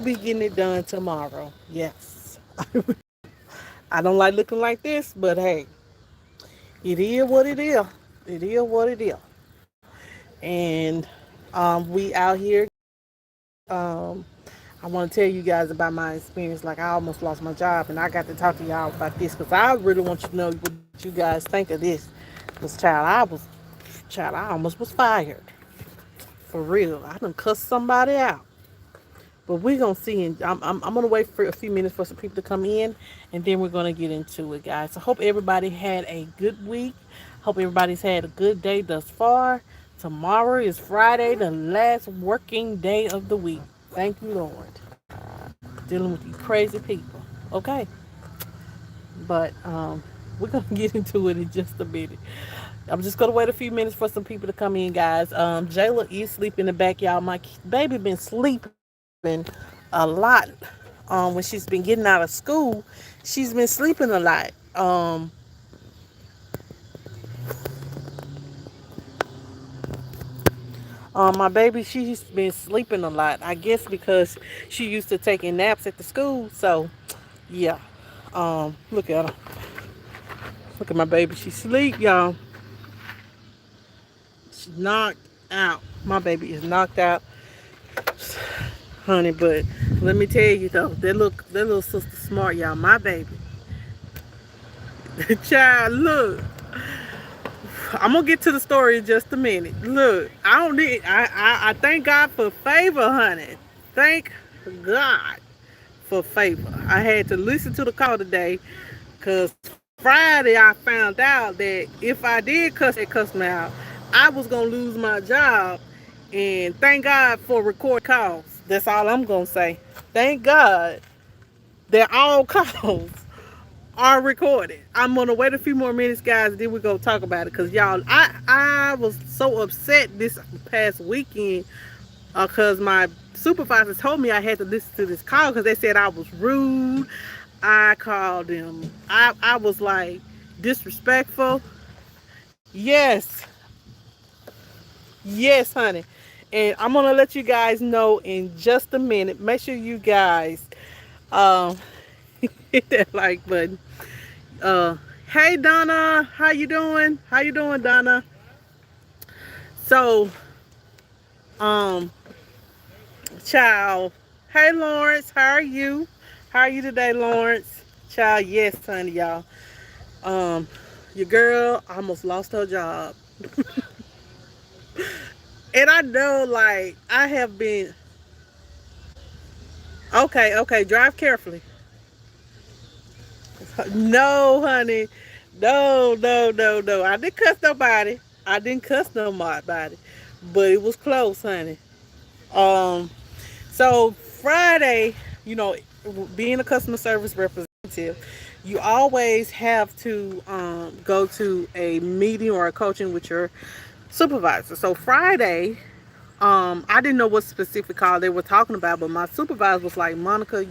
be getting it done tomorrow. Yes. I don't like looking like this, but hey, it is what it is. It is what it is. And we out here. Um, I want to tell you guys about my experience. Like I almost lost my job, and I got to talk to y'all about this because I really want you to know what you guys think of this. This child, I almost was fired for real. I done cussed somebody out. But we're gonna see, and I'm gonna wait for a few minutes for some people to come in, and then we're gonna get into it, guys. So hope everybody had a good week. Hope everybody's had a good day thus far. Tomorrow is Friday, the last working day of the week. Thank you, Lord. Dealing with these crazy people. Okay, but we're gonna get into it in just a minute. I'm just gonna wait a few minutes for some people to come in, guys. Jayla is sleeping in the back, y'all. My baby been sleeping a lot. When she's been getting out of school, she's been sleeping a lot. My baby, she's been sleeping a lot. I guess because she used to taking naps at the school. So, yeah. Look at her. Look at my baby. She sleep, y'all. She's knocked out. My baby is knocked out, honey. But let me tell you though, that little sister smart, y'all. My baby, the child. Look, I'm gonna get to the story in just a minute. Look, I don't need. I thank God for favor, honey. Thank God for favor. I had to listen to the call today, cause Friday I found out that if I did cuss me out, I was gonna lose my job. And thank God for record calls. That's all I'm gonna say. Thank God that all calls are recorded. I'm gonna wait a few more minutes, guys, and then we're gonna talk about it. Cause y'all, I was so upset this past weekend because my supervisor told me I had to listen to this call because they said I was rude. I called them. I was like disrespectful. Yes, yes, honey. And I'm gonna let you guys know in just a minute. Make sure you guys um hit that like button. Uh, hey Donna, how you doing? How you doing, Donna? So, um, child. Hey Lawrence, how are you? How are you today, Lawrence? Child, yes, honey, y'all. Um, your girl almost lost her job, and I know, like, I have been. Okay, okay, drive carefully. No, honey, no, no, no, no. I didn't cuss nobody. I didn't cuss nobody, but it was close, honey. Um, So Friday, you know, being a customer service representative, you always have to go to a meeting or a coaching with your supervisor. So Friday, I didn't know what specific call they were talking about, but my supervisor was like, Monica,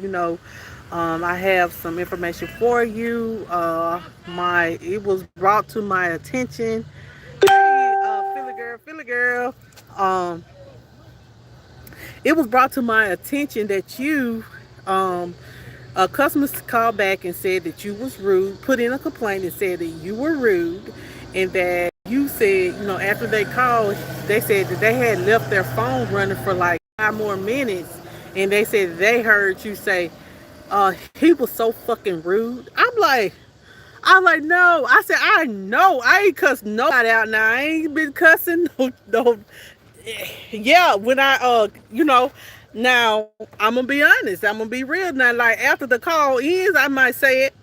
I have some information for you. It was brought to my attention. Hey, Philly girl. Um, it was brought to my attention that um, a customer called back and said that you was rude, put in a complaint and said that you were rude, and that you said, after they called, they said that they had left their phone running for like 5 more minutes, and they said they heard you say, he was so fucking rude. I'm like, no. I said, I know. I ain't cussed nobody out now. I ain't been cussing no. Yeah, when now I'm gonna be honest. I'm gonna be real now. Like after the call ends, I might say it.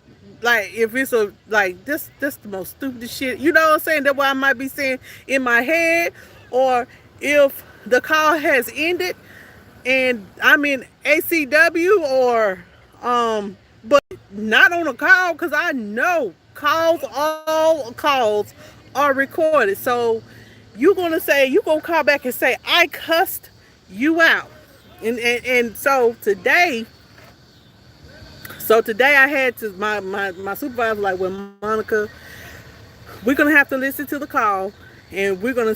Like if it's a like this the most stupid shit. You know what I'm saying? That's what I might be saying in my head, or if the call has ended and I'm in ACW or but not on a call because I know all calls are recorded. So you're gonna call back and say I cussed you out. And so today I had to my supervisor was like, well, Monica, we're gonna have to listen to the call and we're gonna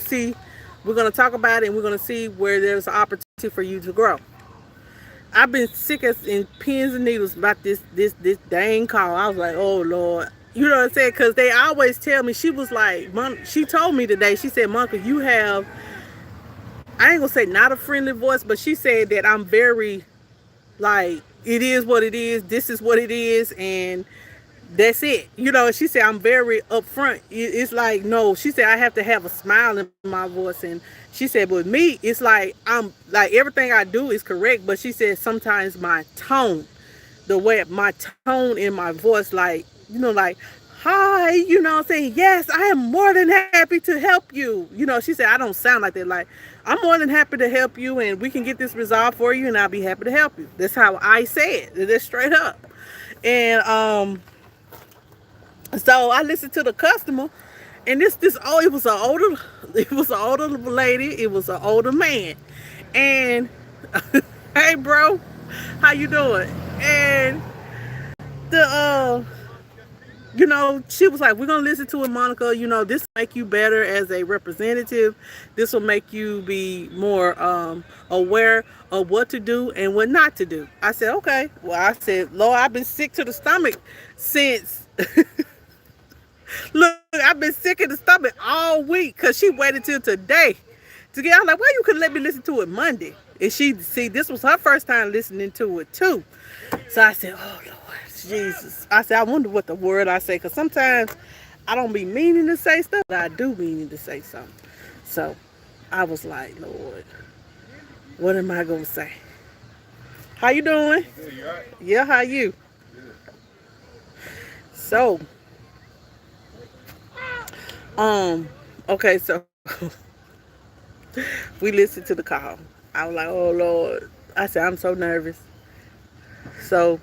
talk about it and we're gonna see where there's an opportunity for you to grow. I've been sick as in pins and needles about this dang call. I was like, oh Lord. You know what I'm saying? Because they always tell me, she was like, she told me today, she said, Monica, you have, I ain't gonna say not a friendly voice, but she said that I'm very, like, it is what it is, this is what it is, and that's it. You know, she said I'm very upfront. It's like, no, she said I have to have a smile in my voice. And she said, with me, it's like I'm like everything I do is correct, but she said sometimes my tone, the way my tone in my voice, like, like, hi, what I'm saying, yes, I am more than happy to help you. She said I don't sound like that. Like, I'm more than happy to help you, and we can get this resolved for you, and I'll be happy to help you. That's how I say it. That's straight up. And so I listened to the customer, and this oh, it was an older lady, it was an older man, and hey bro, how you doing? And the she was like, we're gonna listen to it, Monica. This will make you better as a representative. This will make you be more aware of what to do and what not to do. I said, okay. Well, I said, Lord, I've been sick to the stomach since. Look, I've been sick in the stomach all week because she waited till today to get. I'm like, why you couldn't let me listen to it Monday? And she see this was her first time listening to it too. So I said, oh Lord Jesus. I said, I wonder what the word I say, because sometimes I don't be meaning to say stuff, but I do meaning to say something. So I was like, Lord, what am I gonna say? How you doing? Good, you alright? Yeah, how you? Good. So, um, okay, so we listened to the call. I was like, oh Lord. I said, I'm so nervous. So,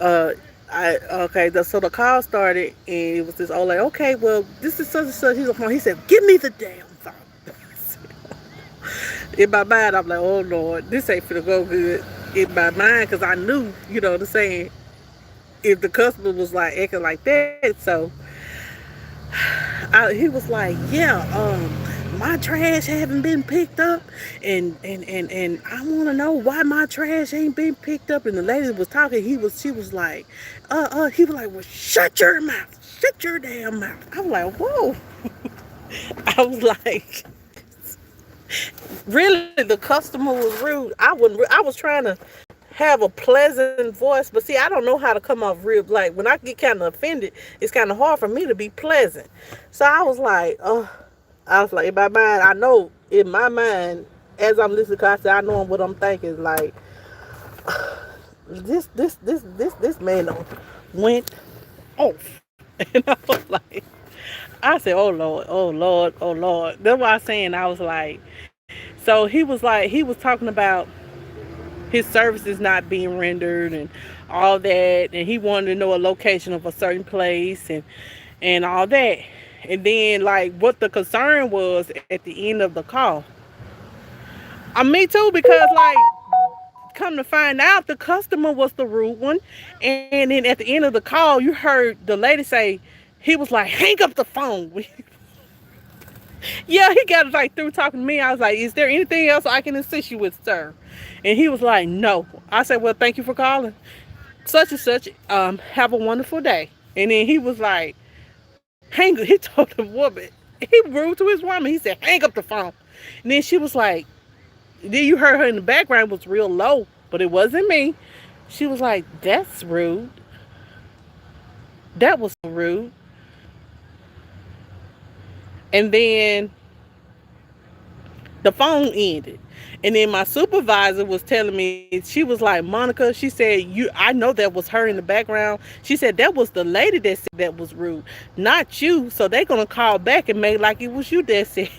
uh, so the call started, and it was this old lady. Okay, well, this is such and such. He's on the phone. He said, give me the damn phone. In my mind, I'm like, oh Lord, this ain't finna go good. In my mind, because I knew, what I'm saying, if the customer was like acting like that. So he was like, yeah, my trash haven't been picked up, and I want to know why my trash ain't been picked up. And the lady was talking. She was like, he was like, well, shut your mouth, shut your damn mouth. I was like, whoa. I was like, really, the customer was rude. I was trying to have a pleasant voice, but see, I don't know how to come off real. Like, when I get kind of offended, it's kind of hard for me to be pleasant. So I was like, in my mind, I know in my mind, as I'm listening, cause I said, I know what I'm thinking. Like, this man went off, and I was like, I said, oh Lord, oh Lord, oh Lord. That's why I was saying, I was like, so he was talking about his services not being rendered and all that, and he wanted to know a location of a certain place and all that. And then, like, what the concern was at the end of the call. Me too, because, like, come to find out, the customer was the rude one. And then at the end of the call, you heard the lady say, he was like, hang up the phone. Yeah, he got like through talking to me. I was like, is there anything else I can assist you with, sir? And he was like, no. I said, well, thank you for calling. Such and such, have a wonderful day. And then he was like, he told the woman, he rude to his woman. He said, hang up the phone. And then she was like, then you heard her in the background was real low, but it wasn't me. She was like, that's rude. That was rude. And then the phone ended. And then my supervisor was telling me, she was like, Monica, she said, I know that was her in the background. She said that was the lady that said that was rude, not you. So they're gonna call back and make like it was you that said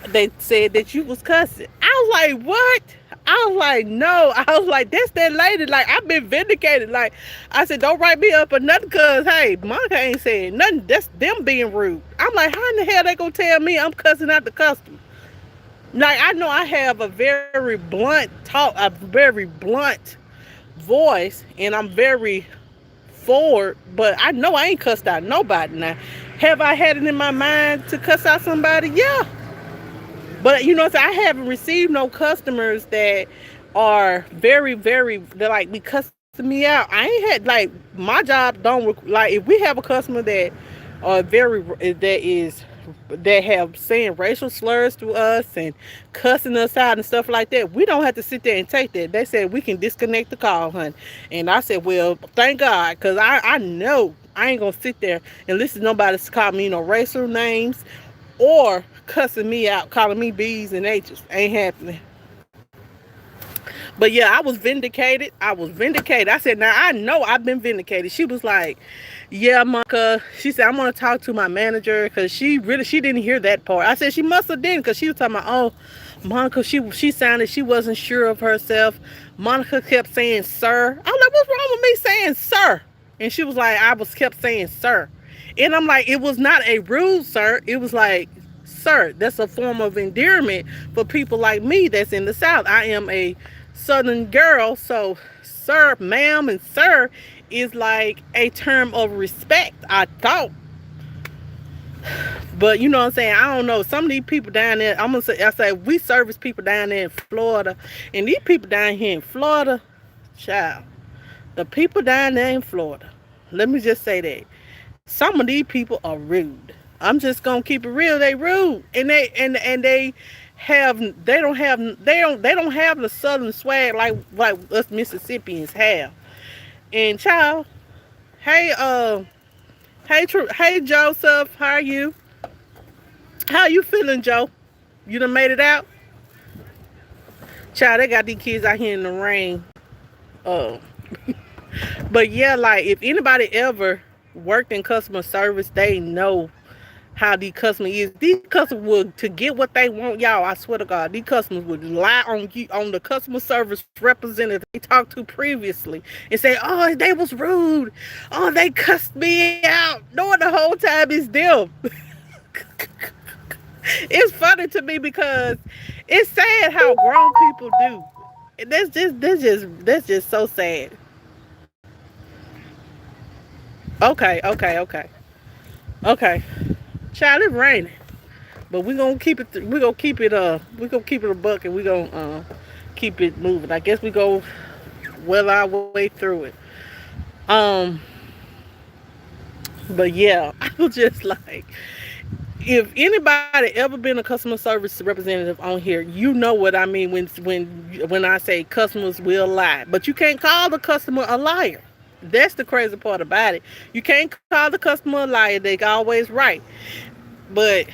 they said that you was cussing. I was like, what? I was like, no. I was like, that's that lady. Like, I've been vindicated. Like, I said, don't write me up or nothing, because, hey, Monica ain't saying nothing. That's them being rude. I'm like, how in the hell they gonna tell me I'm cussing out the customer? Like, I know I have a very blunt talk, a very blunt voice, and I'm very forward, but I know I ain't cussed out nobody now. Have I had it in my mind to cuss out somebody? Yeah. But so I haven't received no customers that are very they're like be cussing me out. I ain't had like my job don't like if we have a customer that are very that is that have saying racial slurs to us and cussing us out and stuff like that. We don't have to sit there and take that. They said we can disconnect the call, honey. And I said, well, thank God, because I know I ain't gonna sit there and listen to nobody call me racial names or cussing me out, calling me B's and H's. Ain't happening. But yeah, I was vindicated. I was vindicated. I said, now I know I've been vindicated. She was like, yeah, Monica. She said, I'm gonna talk to my manager because she didn't hear that part. I said she must have didn't because she was talking about, oh, Monica, she sounded she wasn't sure of herself. Monica kept saying sir. I was like, what's wrong with me saying sir? And she was like, I was kept saying sir. And I'm like, it was not a rude sir. It was like, sir. That's a form of endearment for people like me that's in the South. I am a Southern girl, so sir, ma'am, and sir is like a term of respect, I thought. But you know what I'm saying? I don't know. Some of these people down there, I say we service people down there in Florida, and these people down here in Florida, child, the people down there in Florida, let me just say that some of these people are rude. I'm just gonna keep it real. They rude, and they have they don't have the Southern swag like us Mississippians have. And child, hey hey Joseph, how are you? How you feeling, Joe? You done made it out? Child, they got these kids out here in the rain. Uh, but yeah, like if anybody ever worked in customer service, they know how these customers is. These customers would to get what they want, y'all. I swear to God, these customers would lie on you on the customer service representative they talked to previously and say, "Oh, they was rude. Oh, they cussed me out." Knowing the whole time it's them. It's funny to me because it's sad how grown people do. That's just so sad. Okay. Okay. Child, it's raining. But we're gonna keep it a buck and we're gonna keep it moving. I guess we go well our way through it. Um but yeah, I was just like, if anybody ever been a customer service representative on here, you know what I mean when I say customers will lie. But you can't call the customer a liar. That's the crazy part about it. You can't call the customer a liar. They always right. But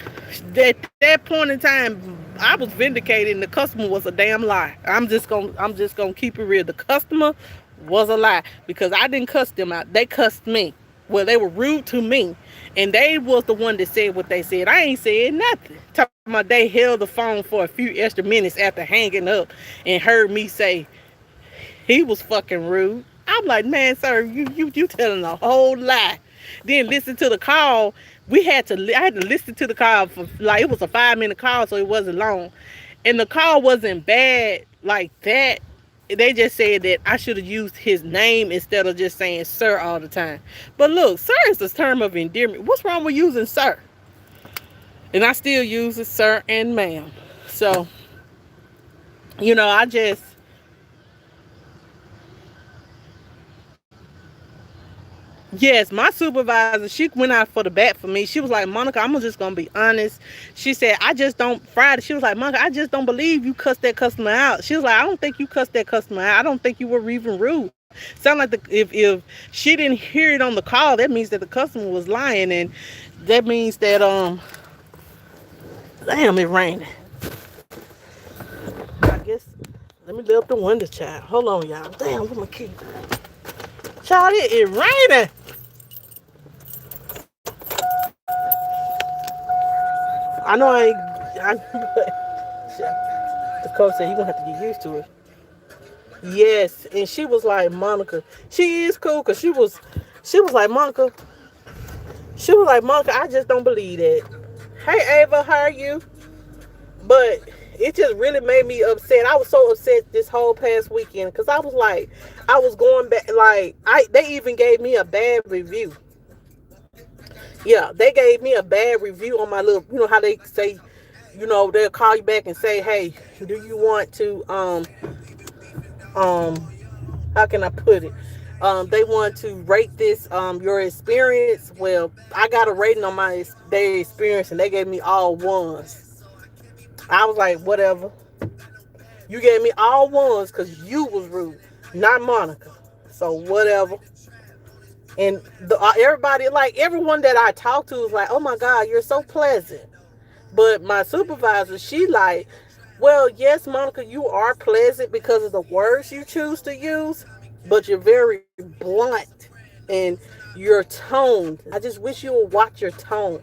at that point in time, I was vindicated, and the customer was a damn lie. I'm just gonna keep it real. The customer was a lie because I didn't cuss them out. They cussed me. Well, they were rude to me, and they was the one that said what they said. I ain't said nothing. Talking about they held the phone for a few extra minutes after hanging up and heard me say he was fucking rude. I'm like, man, sir, you telling a whole lie. Then listen to the call. I had to listen to the call for like it was a 5 minute call, so it wasn't long. And the call wasn't bad like that. They just said that I should have used his name instead of just saying sir all the time. But look, sir is a term of endearment. What's wrong with using sir? And I still use it, sir and ma'am. So, I just yes, my supervisor, she went out for the bat for me. She was like, Monica, I'm just gonna be honest. She said, I just don't Friday. She was like, Monica, I just don't believe you cussed that customer out. She was like, I don't think you cussed that customer out. I don't think you were even rude. Sound like if she didn't hear it on the call, that means that the customer was lying, and that means that damn, it raining. I guess let me lift up the window, child. Hold on, y'all. Damn, where my key? Child, it raining. I know I ain't. The coach said you're gonna have to get used to it. Yes, and she was like, Monica. She is cool because she was like, Monica. She was like, Monica, I just don't believe that. Hey, Ava, how are you? But it just really made me upset. I was so upset this whole past weekend because I was like, I was going back. Like, they even gave me a bad review. Yeah, they gave me a bad review on my little, how they say they'll call you back and say, hey, do you want to um how can I put it? They want to rate this your experience. Well, I got a rating on their experience, and they gave me all ones. I was like, whatever. You gave me all ones because you was rude, not Monica. So whatever. And everybody, like everyone that I talked to, was like, "Oh my God, you're so pleasant." But my supervisor, she like, "Well, yes, Monica, you are pleasant because of the words you choose to use, but you're very blunt and your tone. I just wish you would watch your tone."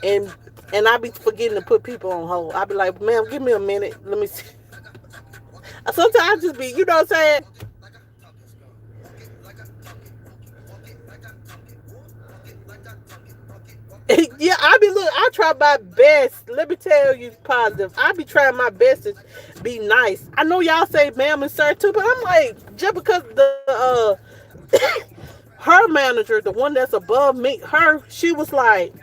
And I be forgetting to put people on hold. I be like, "Ma'am, give me a minute. Let me see." Sometimes I just be, what I'm saying? Yeah, I try my best. Let me tell you positive. I be trying my best to be nice. I know y'all say ma'am and sir too, but I'm like, just because her manager, the one that's above me, she was like,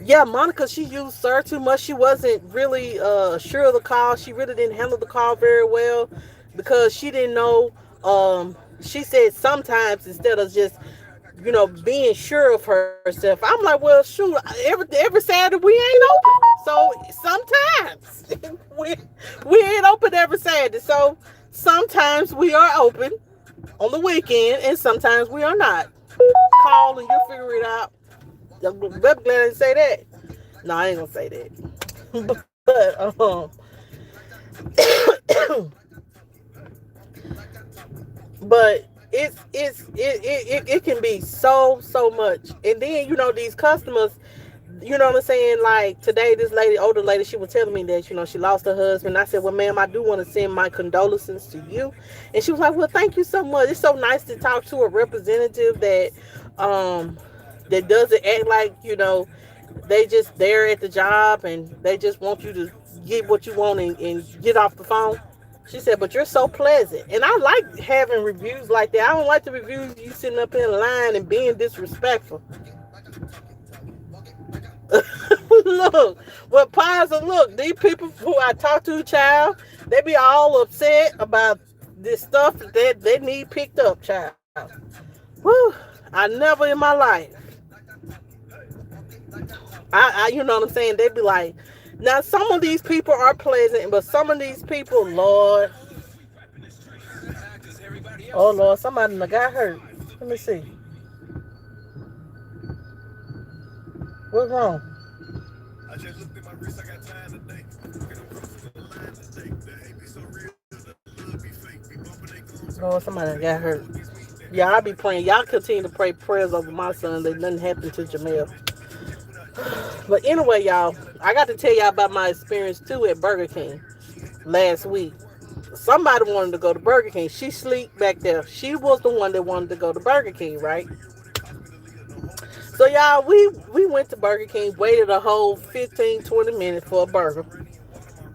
yeah, Monica, she used sir too much. She wasn't really sure of the call. She really didn't handle the call very well because she didn't know. She said sometimes instead of just being sure of herself. I'm like, well, shoot, every Saturday we ain't open, so sometimes we ain't open every Saturday. So sometimes we are open on the weekend, and sometimes we are not. Call and you figure it out. I'm glad I didn't say that. No, I ain't gonna say that. But but it can be so much, and then these customers. You know what I'm saying? Like today, this lady, older lady, she was telling me that she lost her husband. I said, "Well, ma'am, I do want to send my condolences to you." And she was like, "Well, thank you so much. It's so nice to talk to a representative um that doesn't act like they just there at the job and they just want you to get what you want and get off the phone." She said, "But you're so pleasant." And I like having reviews like that. I don't like the reviews you sitting up in line and being disrespectful. Look, what pies are look, these people who I talk to, child, they be all upset about this stuff that they need picked up, child. Whew, I never in my life. You know what I'm saying? They be like, now some of these people are pleasant, but some of these people, Lord, oh Lord, somebody done got hurt. Let me see. What's wrong? Lord, somebody got hurt. Yeah, I be praying. Y'all continue to pray prayers over my son that nothing happened to Jamel. But anyway, y'all, I got to tell y'all about my experience too at Burger King last week. Somebody wanted to go to Burger King. She sleep back there. She was the one that wanted to go to Burger King, right? So y'all, we went to Burger King, waited a whole 15-20 minutes for a burger,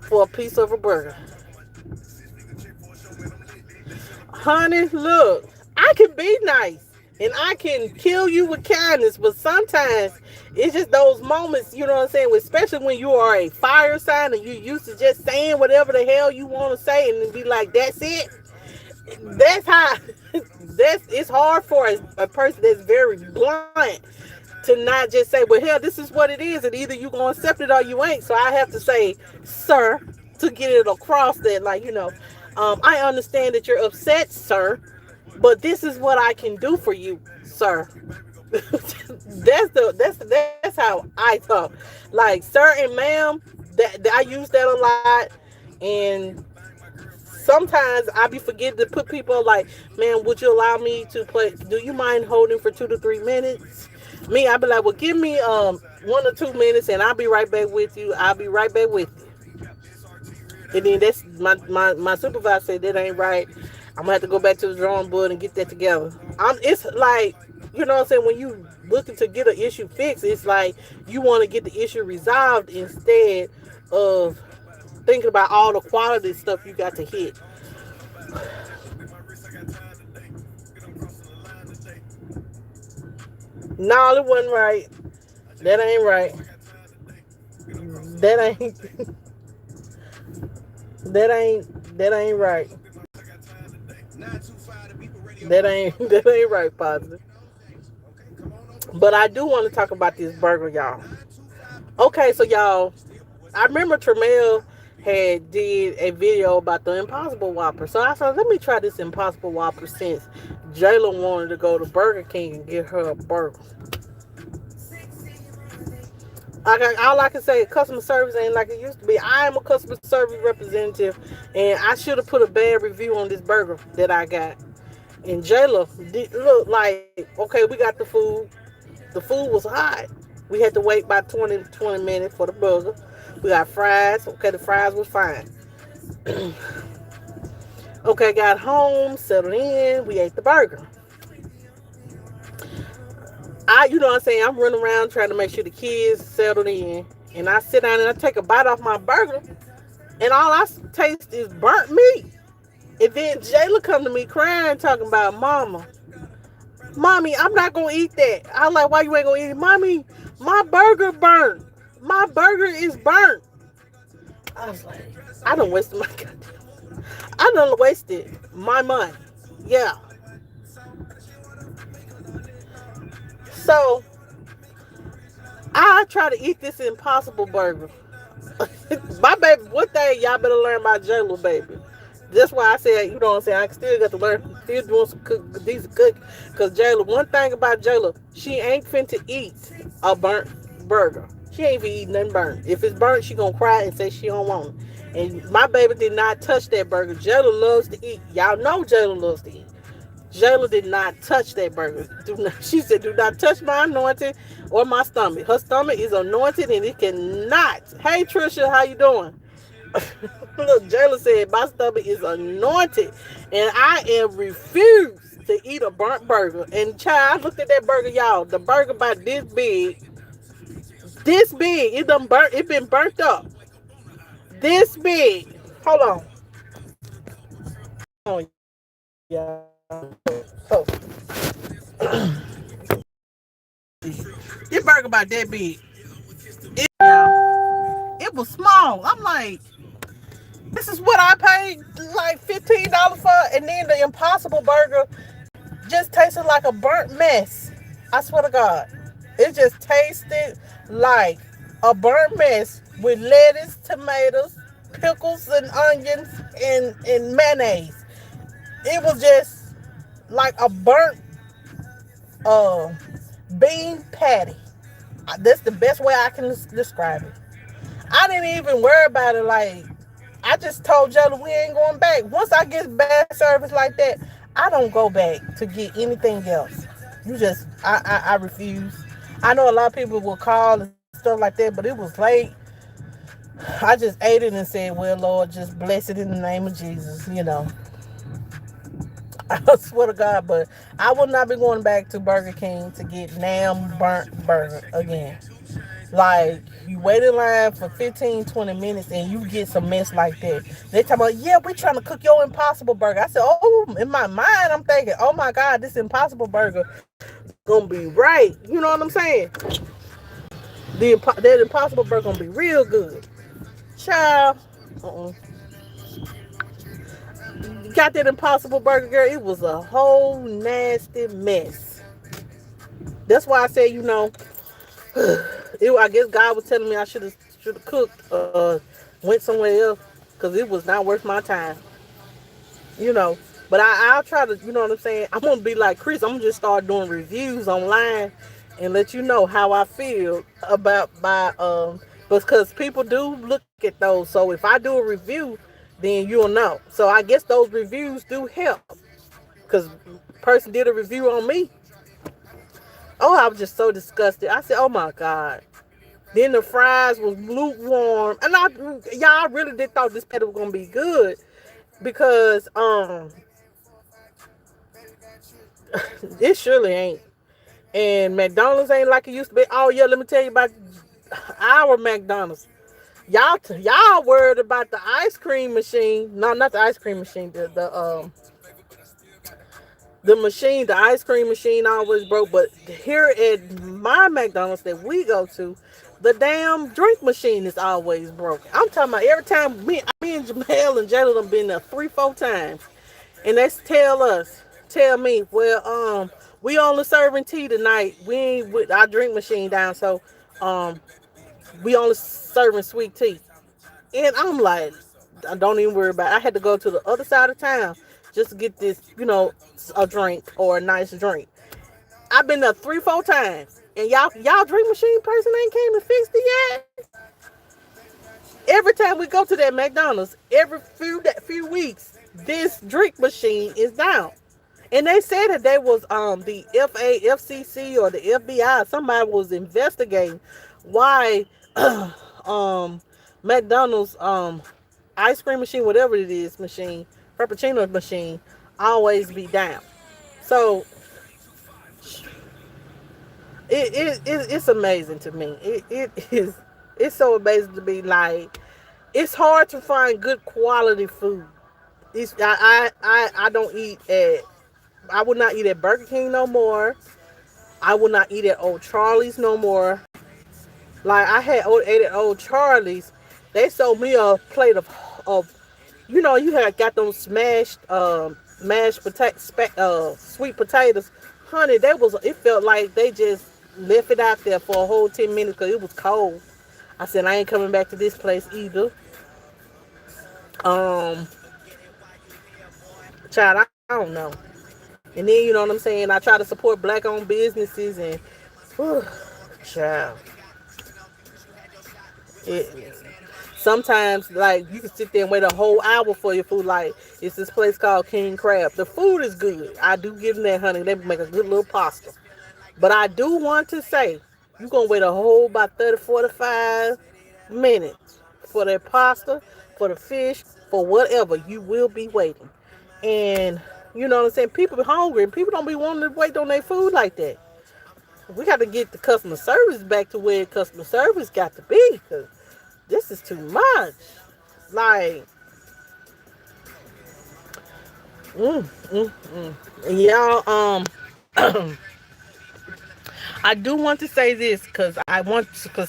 for a piece of a burger. Honey, look, I can be nice and I can kill you with kindness, but sometimes it's just those moments, you know what I'm saying? Especially when you are a fire sign and you used to just saying whatever the hell you want to say and be like, that's it. That's how. It's hard for a person that's very blunt to not just say, well, hell, this is what it is, and either you gonna accept it or you ain't. So I have to say, sir, to get it across that, like, I understand that you're upset, sir, but this is what I can do for you, sir. That's how I talk. Like, sir and ma'am, that I use that a lot, and sometimes I be forgetting to put people like, man, would you allow me to play? Do you mind holding for 2 to 3 minutes? Me, I be like, well, give me 1 or 2 minutes, and I'll be right back with you. I'll be right back with you. And then that's my supervisor said that ain't right. I'm gonna have to go back to the drawing board and get that together. It's like, you know what I'm saying, when you looking to get an issue fixed, it's like you want to get the issue resolved instead of thinking about all the quality stuff you got to hit. No, it wasn't right. That ain't right. That ain't that ain't right. That ain't right, positive. But I do want to talk about this burger, y'all. Okay, so y'all, I remember Tremel had did a video about the Impossible Whopper. So I thought, let me try this Impossible Whopper since Jayla wanted to go to Burger King and get her a burger. All I can say, customer service ain't like it used to be. I am a customer service representative, and I should have put a bad review on this burger that I got. And Jayla look like, okay, we got the food. The food was hot. We had to wait about 20 minutes for the burger. We got fries. Okay, the fries was fine. Okay, got home, settled in. We ate the burger. You know what I'm saying? I'm running around trying to make sure the kids settled in. And I sit down and I take a bite off my burger. And all I taste is burnt meat. And then Jayla come to me crying, talking about, Mommy, I'm not going to eat that. I was like, why you ain't going to eat it? Mommy, my burger burnt. My burger is burnt. I was like, I done wasted my goddamn. I done wasted my money. Yeah. So I try to eat this Impossible Burger. My baby, one thing y'all better learn about Jayla, baby. That's why I said, you know what I'm saying, I still got to learn, still doing some decent cooking. Because Jayla, one thing about Jayla, she ain't finna eat a burnt burger. She ain't finna eat nothing burnt. If it's burnt, she gonna cry and say she don't want it. And my baby did not touch that burger. Jayla loves to eat. Y'all know Jayla loves to eat. Jayla did not touch that burger. She said, do not touch my anointing or my stomach. Her stomach is anointed and it cannot. Hey, Trisha, how you doing? Look, Jayla said, my stomach is anointed and I am refused to eat a burnt burger. And child, I looked at that burger, y'all. The burger about this big. This big. It done burnt. It been burnt up. This big. Hold on. Oh, y'all. Oh. This burger about that big. It was small. I'm like, this is what I paid like $15 for, and then the Impossible Burger just tasted like a burnt mess. I swear to God, it just tasted like a burnt mess with lettuce, tomatoes, pickles, and onions, and mayonnaise. It was just like a burnt uh, bean patty. That's the best way I can describe it. I didn't even worry about it. Like, I just told Jella we ain't going back. Once I get bad service like that, I don't go back to get anything else. I refuse. I know a lot of people will call and stuff like that, but it was late. I just ate it and said, well, Lord, just bless it in the name of Jesus, you know. I swear to God, but I will not be going back to Burger King to get damn burnt burger again. Like, you wait in line for 15, 20 minutes and you get some mess like that. They talk about, yeah, we're trying to cook your Impossible Burger. I said, oh, in my mind, I'm thinking, oh my God, this Impossible Burger gonna be right. You know what I'm saying? That Impossible Burger gonna be real good. Child, got that Impossible Burger, girl. It was a whole nasty mess. That's why I said, I guess God was telling me I should have cooked, went somewhere else, because it was not worth my time, you know. But I'll try to, you know what I'm saying. I'm gonna be like Chris. I'm gonna just start doing reviews online and let you know how I feel about my because people do look at those. So if I do a review, then you'll know. So I guess those reviews do help, because person did a review on me. Oh, I was just so disgusted. I said, oh my God. Then the fries was lukewarm. And y'all really did thought this patty was gonna be good, because it surely ain't. And McDonald's ain't like it used to be. Oh yeah, let me tell you about our McDonald's. Y'all worried about the ice cream machine. No, not the ice cream machine. The machine, the ice cream machine always broke. But here at my McDonald's that we go to, The damn drink machine is always broken. I'm talking about every time me and Jamel and Jayla done been there 3, 4 times, and they tell me, well, we only serving tea tonight. We ain't with our drink machine down, so um, we only serving sweet tea. And I'm like, don't even worry about it. I had to go to the other side of town just to get this, a drink or a nice drink. I've been there 3, 4 times, and y'all drink machine person ain't came and fixed it yet. Every time we go to that McDonald's, every few weeks, this drink machine is down. And they said that they was the FAFCC or the FBI. Somebody was investigating why um McDonald's ice cream machine, whatever it is, machine, frappuccino machine, always be down. So it's amazing to me. It's so amazing to me. Like, it's hard to find good quality food. I don't eat at, I would not eat at Burger King no more. I would not eat at Old Charlie's no more. Like, ate at Old Charlie's. They sold me a plate of you had got those smashed mashed potato sweet potatoes. Honey, it felt like they just left it out there for a whole 10 minutes because it was cold. I said I ain't coming back to this place either. Um, Child, I don't know. And then, you know what I'm saying, I try to support black owned businesses, and whew, child, it, sometimes, like, you can sit there and wait a whole hour for your food. Like, it's this place called King Crab. The food is good. I do give them that, honey. They make a good little pasta. But I do want to say, you're going to wait a whole about 30, 45 minutes for that pasta, for the fish, for whatever. You will be waiting. And, you know what I'm saying, people are hungry, and people don't be wanting to wait on their food like that. We got to get the customer service back to where customer service got to be, because this is too much. Like, and y'all, I do want to say this, because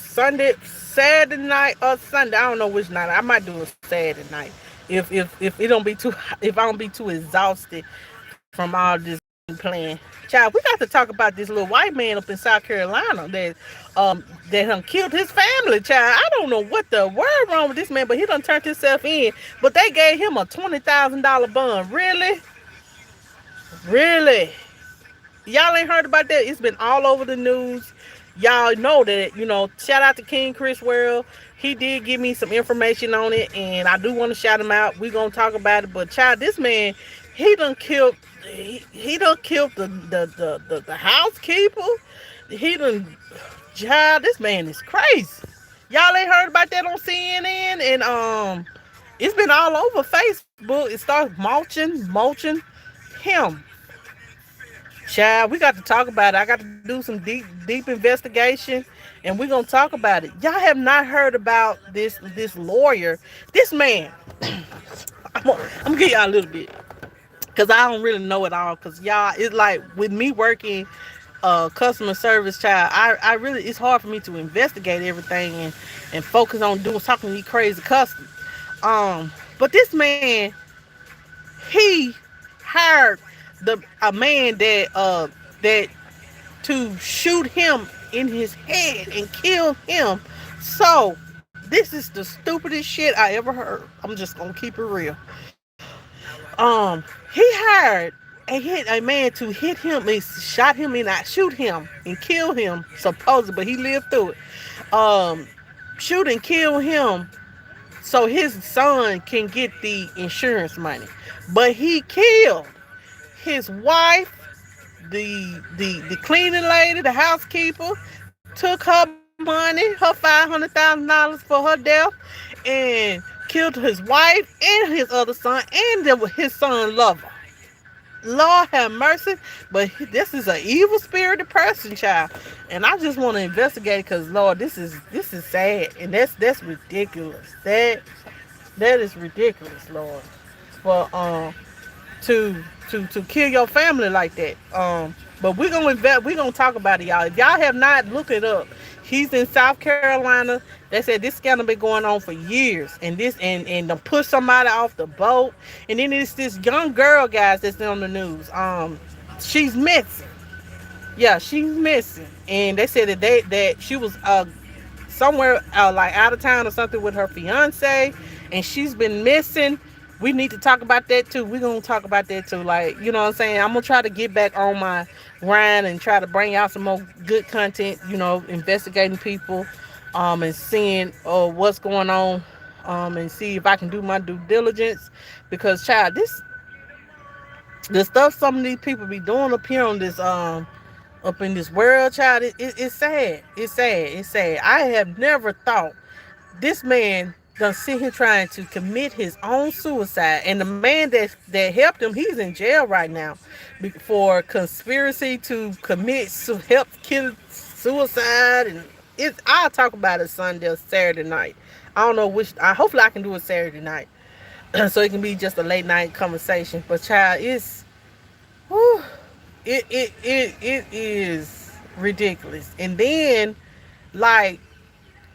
Saturday night or Sunday, I don't know which night. I might do a Saturday night if it don't be too, if I don't be too exhausted from all this playing. Child, we got to talk about this little white man up in South Carolina that killed his family. Child, I don't know what the word wrong with this man, but he done turned himself in. But they gave him a $20,000 bond. Really? Really? Y'all ain't heard about that? It's been all over the news. Y'all know that, shout out to King Chris World. He did give me some information on it, and I do want to shout him out. We gonna talk about it. But child, this man, he done killed the housekeeper. He done, child, this man is crazy. Y'all ain't heard about that on CNN, and it's been all over Facebook. It starts mulching him. Child, we got to talk about it. I got to do some deep investigation, and we're gonna talk about it. Y'all have not heard about this lawyer, this man. I'm gonna give y'all a little bit, because I don't really know it all. Because y'all, it's like with me working customer service, child, I really, it's hard for me to investigate everything and focus on talking to these crazy customers. But this man, he hired a man that to shoot him in his head and kill him. So this is the stupidest shit I ever heard. I'm just gonna keep it real. He hired a man to hit him and shoot him and kill him, supposedly, but he lived through it. Shoot and kill him so his son can get the insurance money. But he killed his wife, the cleaning lady, the housekeeper, took her money, her $500,000 for her death, and killed his wife and his other son and his son lover. Lord have mercy, but this is an evil spirited person, child, and I just want to investigate, because Lord, this is sad, and that's ridiculous. That is ridiculous, Lord. For to to kill your family like that. But we're gonna talk about it, y'all. If y'all have not looked it up, he's in South Carolina. They said this scandal been going on for years, and to push somebody off the boat, and then it's this young girl, guys, that's on the news. She's missing. Yeah, she's missing, and they said that she was somewhere like out of town or something with her fiance, and she's been missing. We need to talk about that too. We're gonna talk about that too. Like, you know what I'm saying? I'm gonna try to get back on my grind and try to bring out some more good content, investigating people, and seeing what's going on, and see if I can do my due diligence. Because child, this the stuff some of these people be doing up here on this up in this world, child, it's sad. It's sad. It's sad. I have never thought this man done sit here trying to commit his own suicide, and the man that helped him, he's in jail right now for conspiracy to help kill suicide, and I'll talk about it Sunday or Saturday night. I don't know which. Hopefully I can do it Saturday night, so it can be just a late night conversation. But child, whew, it is ridiculous. And then, like,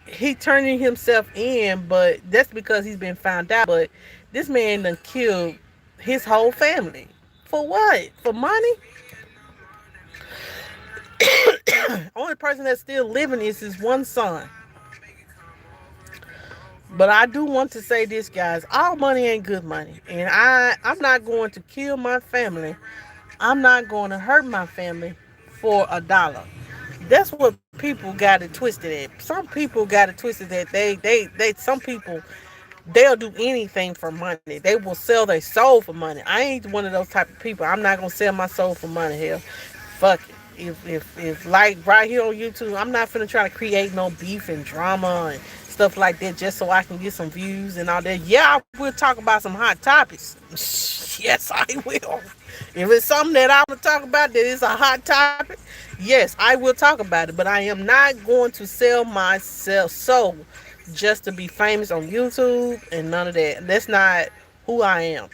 he turning himself in, but that's because he's been found out. But this man done killed his whole family. For what? For money? Only person that's still living is his one son. But I do want to say this, guys. All money ain't good money. And I'm not going to kill my family. I'm not going to hurt my family for a dollar. That's what people got it twisted at. Some people got it twisted that some people, they'll do anything for money. They will sell their soul for money. I ain't one of those type of people. I'm not gonna sell my soul for money. Hell, fuck it. If like right here on YouTube, I'm not finna try to create no beef and drama and stuff like that just so I can get some views and all that. Yeah, I will talk about some hot topics. Yes, I will. If it's something that I want to talk about that is a hot topic, yes, I will talk about it. But I am not going to sell myself soul just to be famous on YouTube and none of that. That's not who I am.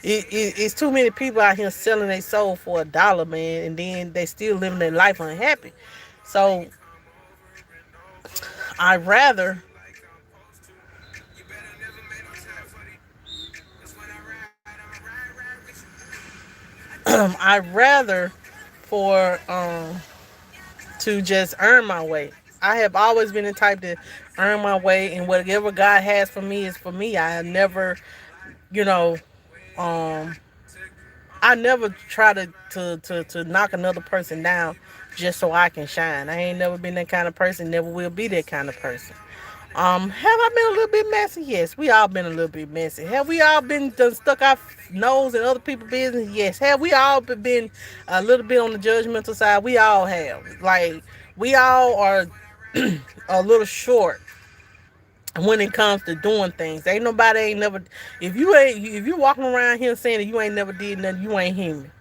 It's too many people out here selling their soul for a dollar, man, and then they still living their life unhappy. So I rather I rather for to just earn my way. I have always been the type to earn my way, and whatever God has for me is for me. I have never, you know, um, I never try to knock another person down just so I can shine. I ain't never been that kind of person. Never will be that kind of person. Have I been a little bit messy? Yes, we all been a little bit messy. Have we all been done stuck our nose in other people's business? Yes. Have we all been a little bit on the judgmental side? We all have. Like, we all are a little short when it comes to doing things. Ain't never. If you walking around here saying that you ain't never did nothing, you ain't human.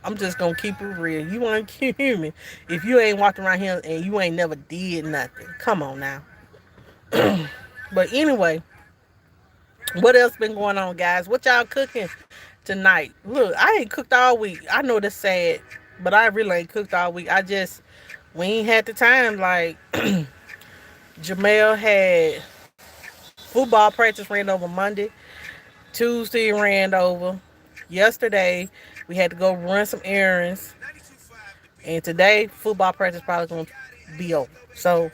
I'm just gonna keep it real. You ain't human if you ain't walked around here and you ain't never did nothing. Come on now. But anyway, what else been going on, guys? What y'all cooking tonight? Look, I ain't cooked all week. I know that's sad, but I really ain't cooked all week. We ain't had the time. Like, Jamel had football practice ran over Monday. Tuesday ran over. Yesterday, we had to go run some errands. And today, football practice probably going to be over. So,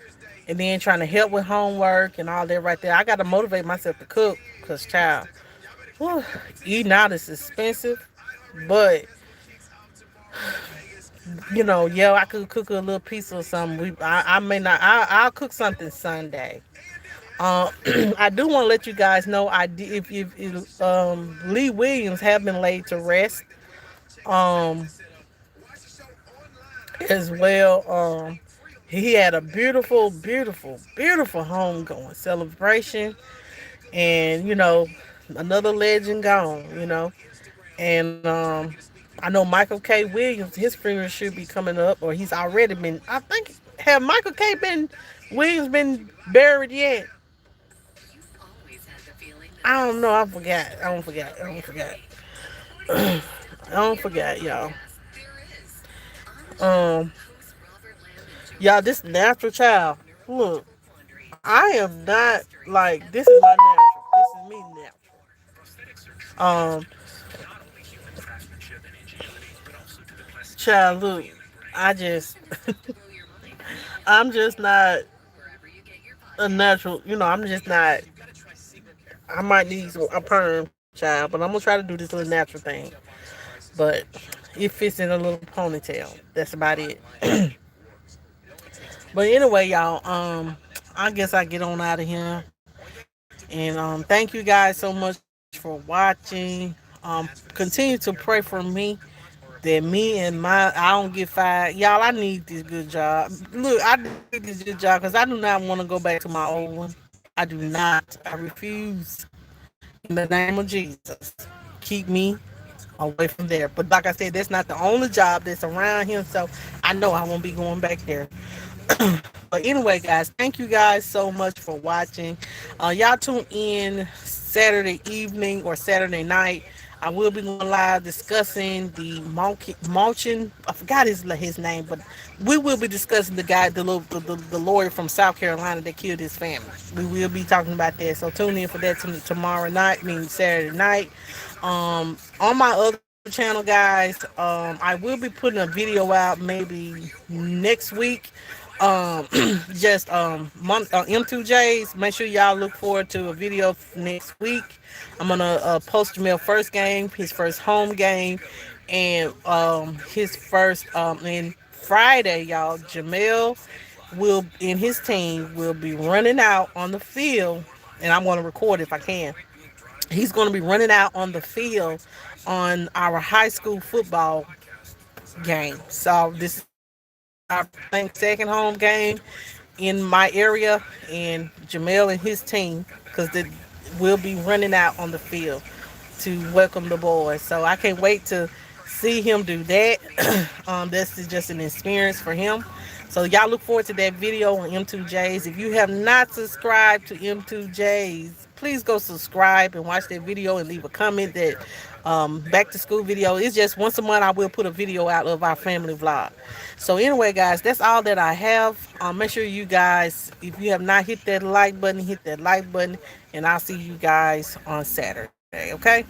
and then trying to help with homework and all that right there. I got to motivate myself to cook because, child, whew, eating out is expensive. But, yeah, I could cook a little piece or something. I may not. I'll cook something Sunday. I do want to let you guys know I did, if Lee Williams have been laid to rest. Um, as well. He had a beautiful, beautiful, beautiful homegoing celebration, and another legend gone. And I know Michael K. Williams, his funeral should be coming up, or he's already been. I think have Michael K. been Williams been buried yet? I don't know. I forgot. I don't forget. Don't forget, y'all. Um, y'all, this natural child. Look, I am not like this is my natural. This is me natural. Child, look, I just, I'm just not a natural. I'm just not. I might need a perm child, but I'm gonna try to do this little natural thing. But it fits in a little ponytail. That's about it. But anyway, y'all, I guess I get on out of here. And thank you guys so much for watching. Continue to pray for me that me and I don't get fired. Y'all, I need this good job. Look, I need this good job because I do not want to go back to my old one. I do not. I refuse. In the name of Jesus, keep me away from there. But like I said, that's not the only job that's around here, so I know I won't be going back there. But anyway, guys, thank you guys so much for watching. Y'all tune in Saturday evening or Saturday night. I will be going live discussing the mulching. I forgot his name, but we will be discussing the guy, the lawyer from South Carolina that killed his family. We will be talking about that. So tune in for that tomorrow night, I mean Saturday night. On my other channel, guys, I will be putting a video out maybe next week. Just M2J's. Make sure y'all look forward to a video next week. I'm gonna post Jamel first game, his first home game, and his first and Friday, y'all. Jamel will and his team will be running out on the field, and I'm gonna record if I can. He's gonna be running out on the field on our high school football game. So this is our, I think, second home game in my area, and Jamel and his team, because they will be running out on the field to welcome the boys. So I can't wait to see him do that. This is just an experience for him. So y'all look forward to that video on M2J's. If you have not subscribed to M2J's, please go subscribe and watch that video and leave a comment. That back to school video. It's just once a month I will put a video out of our family vlog. So anyway, guys, that's all that I have. Make sure you guys, if you have not hit that like button, hit that like button, and I'll see you guys on Saturday. Okay.